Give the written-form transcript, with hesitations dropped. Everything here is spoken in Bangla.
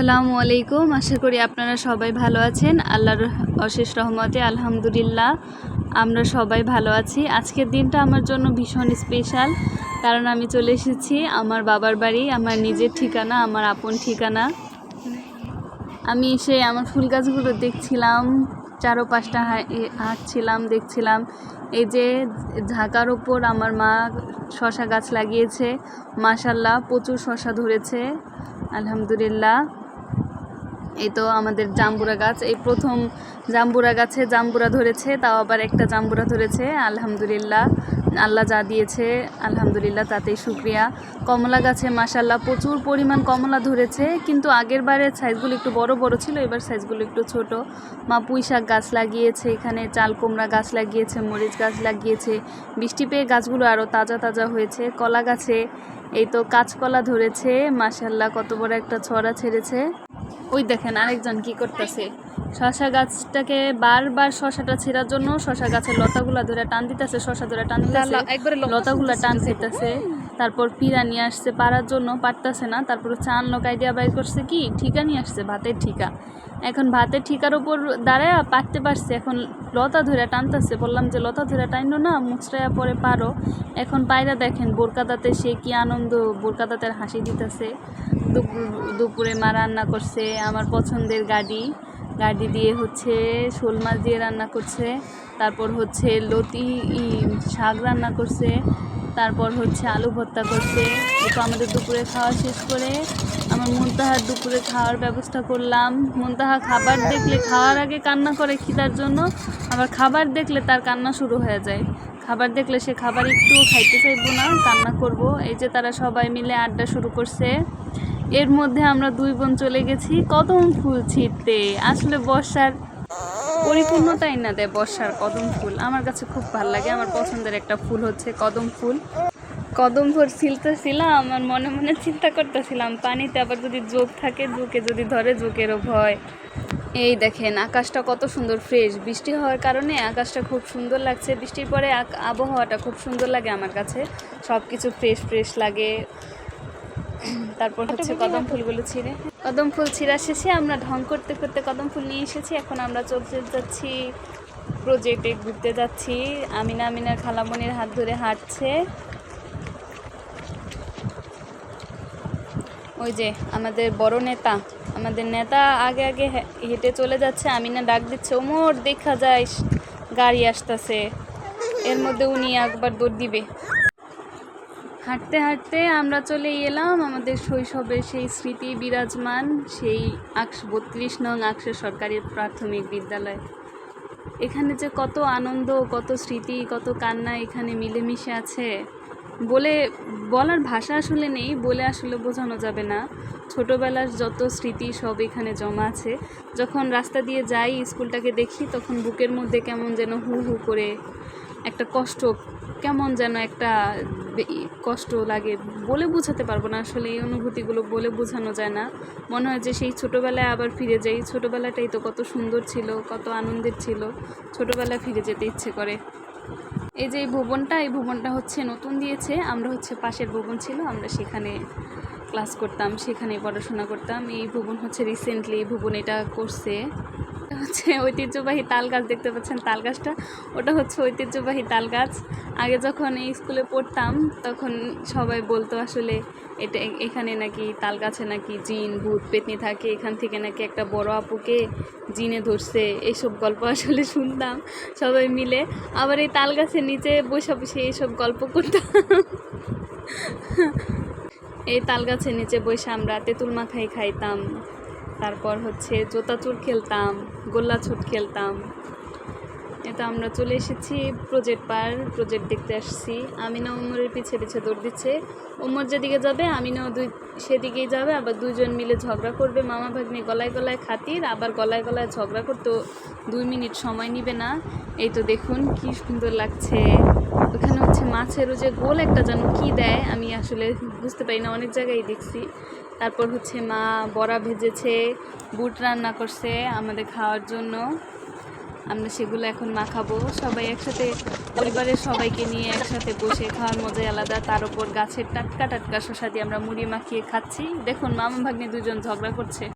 আসসালামু আলাইকুম। আশা করি আপনারা সবাই ভালো আছেন। আল্লাহর অশেষ রহমতে আলহামদুলিল্লাহ আমরা সবাই ভালো আছি। আজকের দিনটা আমার জন্য ভীষণ স্পেশাল, কারণ আমি চলে এসেছি আমার বাবার বাড়ি, আমার নিজের ঠিকানা, আমার আপন ঠিকানা। আমি এসে আমার ফুল গাছগুলো দেখছিলাম, চারপাশটা হাঁটছিলাম, দেখছিলাম। এই যে ঢাকার ওপর আমার মা শশা গাছ লাগিয়েছে, মাশাল্লাহ প্রচুর শশা ধরেছে আলহামদুলিল্লাহ। এই তো আমাদের জাম্বুরা গাছ, এই প্রথম জাম্বুরা গাছে জাম্বুরা ধরেছে, তাও আবার একটা জাম্বুরা ধরেছে আলহামদুলিল্লাহ। আল্লাহ যা দিয়েছে আলহামদুলিল্লাহ তাতেই শুকরিয়া। কমলা গাছে মাশাল্লাহ প্রচুর পরিমাণ কমলা ধরেছে, কিন্তু আগের বারের সাইজগুলো একটু বড় বড় ছিল, এবার সাইজগুলো একটু ছোট। মা পুঁই শাক গাছ লাগিয়েছে, এখানে চাল কুমড়া গাছ লাগিয়েছে, মরিচ গাছ লাগিয়েছে। বৃষ্টি পেয়ে গাছগুলো আরও তাজা তাজা হয়েছে। কলা গাছে এই তো কাঁচকলা ধরেছে মাশাল্লাহ, কত বড় একটা ছড়া ছেড়েছে। ওই দেখেন আরেকজন কি করতেছে, শশা গাছটাকে বারবার শশাটা ছেঁড়ার জন্য শশা গাছের লতাগুলা ধরে টান দিতেছে, শশা ধরে টান দিতেছে, লতাগুলা টান দিতেছে। তারপর পিড়া নিয়ে আসছে পাড়ার জন্য, পারতেছে না। তারপর আনলোক আইডিয়া বাইর করছে, কি ঠিকা নিয়ে আসছে, ভাতের ঠিকা। এখন ভাতের ঠিকার উপর দাঁড়ায় পারতে পারছে, এখন লতা ধরে টানতেছে। বললাম যে লতা ধরে টাইনো না, মুচড়াইয়া পরে পারো। এখন পায়রা দেখেন বোরকাদাতে সে কি আনন্দ, বোরকাদাতের হাসি দিতেছে। দুপুরে মা রান্না করছে আমার পছন্দের গাড়ি দিয়ে হচ্ছে শোল মাছ দিয়ে রান্না করছে। তারপর হচ্ছে লতি শাক রান্না করছে। তারপর হচ্ছে আলু ভর্তা করছে। তো আমাদের দুপুরে খাওয়া শেষ করে আমার মুনতাহার দুপুরে খাওয়ার ব্যবস্থা করলাম। মুনতাহা খাবার দেখলে খাওয়ার আগে কান্না করে খিদার জন্য, আবার খাবার দেখলে তার কান্না শুরু হয়ে যায়। খাবার দেখলে সে খাবার একটুও খাইতে চাইবো না, কান্না করব। এই যে তারা সবাই মিলে আড্ডা শুরু করছে। এর মধ্যে আমরা দুই বোন চলে গেছি কদম ফুল ছিঁড়তে। আসলে বর্ষার পরিপূর্ণতাই না দেয় বর্ষার কদম ফুল। আমার কাছে খুব ভালো লাগে, আমার পছন্দের একটা ফুল হচ্ছে কদম ফুল। কদম ফুল ছিলতেছিলাম, আমার মনে মনে চিন্তা করতেছিলাম পানিতে আবার যদি জোক থাকে, জোকে যদি ধরে, জোকেরও ভয়। এই দেখেন আকাশটা কত সুন্দর ফ্রেশ, বৃষ্টি হওয়ার কারণে আকাশটা খুব সুন্দর লাগছে। বৃষ্টির পরে আবহাওয়াটা খুব সুন্দর লাগে আমার কাছে, সব কিছু ফ্রেশ ফ্রেশ লাগে। তারপর হচ্ছে কদম ফুলগুলো ছিঁড়ে, কদম ফুল ছিঁড়া শেষে আমরা ঢং করতে করতে কদম ফুল নিয়ে এসেছি। এখন আমরা চলতে যাচ্ছি প্রজেক্টে, ঘুরতে যাচ্ছি। আমিনার খালামণির হাত ধরে হাঁটছে। ওই যে আমাদের বড় নেতা, আমাদের নেতা আগে আগে হেঁটে চলে যাচ্ছে। আমিনা ডাক দিচ্ছে, ওমর দেখা যায় গাড়ি আসতেছে। এর মধ্যে উনি একবার দৌড় দিবে। হাঁটতে হাঁটতে আমরা চলে এলাম আমাদের শৈশবের সেই স্মৃতি বিরাজমান, সেই 32 নং আকশা সরকারি প্রাথমিক বিদ্যালয়। এখানে যে কত আনন্দ, কত স্মৃতি, কত কান্না এখানে মিলেমিশে আছে, বলার ভাষা আসলে নেই, বলে আসলে বোঝানো যাবে না। ছোটোবেলার যত স্মৃতি সব এখানে জমা আছে। যখন রাস্তা দিয়ে যাই, স্কুলটাকে দেখি, তখন বুকের মধ্যে কেমন যেন হু হু করে একটা কষ্ট, কেমন যেন একটা কষ্ট লাগে, বলে বোঝাতে পারবো না আসলে। এই অনুভূতিগুলো বলে বোঝানো যায় না। মনে হয় যে সেই ছোটোবেলায় আবার ফিরে যাই। ছোটোবেলাটাই তো কত সুন্দর ছিল, কত আনন্দের ছিল। ছোটোবেলায় ফিরে যেতে ইচ্ছে করে। এই যে এই ভবনটা হচ্ছে নতুন দিয়েছে। আমরা হচ্ছে পাশের ভবন ছিল, আমরা সেখানে ক্লাস করতাম, সেখানে পড়াশোনা করতাম। এই ভবন হচ্ছে রিসেন্টলি এই ভবন এটা করছে। হচ্ছে ঐতিহ্যবাহী তাল গাছ, দেখতে পাচ্ছেন তাল গাছটা, ওটা হচ্ছে ঐতিহ্যবাহী তাল গাছ। আগে যখন এই স্কুলে পড়তাম তখন সবাই বলতো আসলে এটা এখানে নাকি তাল গাছে নাকি জিন ভূত পেতনি থাকে, এখান থেকে নাকি একটা বড় আপুকে জিনে ধরছে, এইসব গল্প আসলে শুনতাম সবাই মিলে। আবার এই তাল গাছের নিচে বসে বসে এইসব গল্প করতাম। এই তাল গাছের নিচে বসে আমরা তেঁতুল মাখাই খাইতাম। তারপর হচ্ছে জোতাচুর খেলতাম, গোল্লা ছুট খেলতাম। এটা আমরা চলে এসেছি প্রজেক্ট দেখতে আসছি। আমিনা ওমরের পিছে পিছে দৌড় দিচ্ছে। ওমর যেদিকে যাবে আমিনাও সেদিকেই যাবে। আবার দুইজন মিলে ঝগড়া করবে, মামা ভাগ্নি গলায় গলায় খাতির, আবার গলায় গলায় ঝগড়া করতেও 2 মিনিট সময় নিবে না। এই তো দেখুন কি সুন্দর লাগছে। ওখানে হচ্ছে মাছেরও যে গোল একটা যেন কি দেয়, আমি আসলে বুঝতে পারি না, অনেক জায়গায় দেখছি। তারপর হচ্ছে মা বড়া ভেজেছে, বুট রান্না করছে আমাদের খাওয়ার জন্য। আমরা সেগুলো এখন মাখাবো সবাই একসাথে, পরিবারের সবাইকে নিয়ে একসাথে বসে খাওয়ার মজাই আলাদা। তার উপর গাছের টাটকা টাটকা শসা দিয়ে আমরা মুড়ি মাখিয়ে খাচ্ছি। দেখুন মামা ভাগ্নে দুজন ঝগড়া করছে।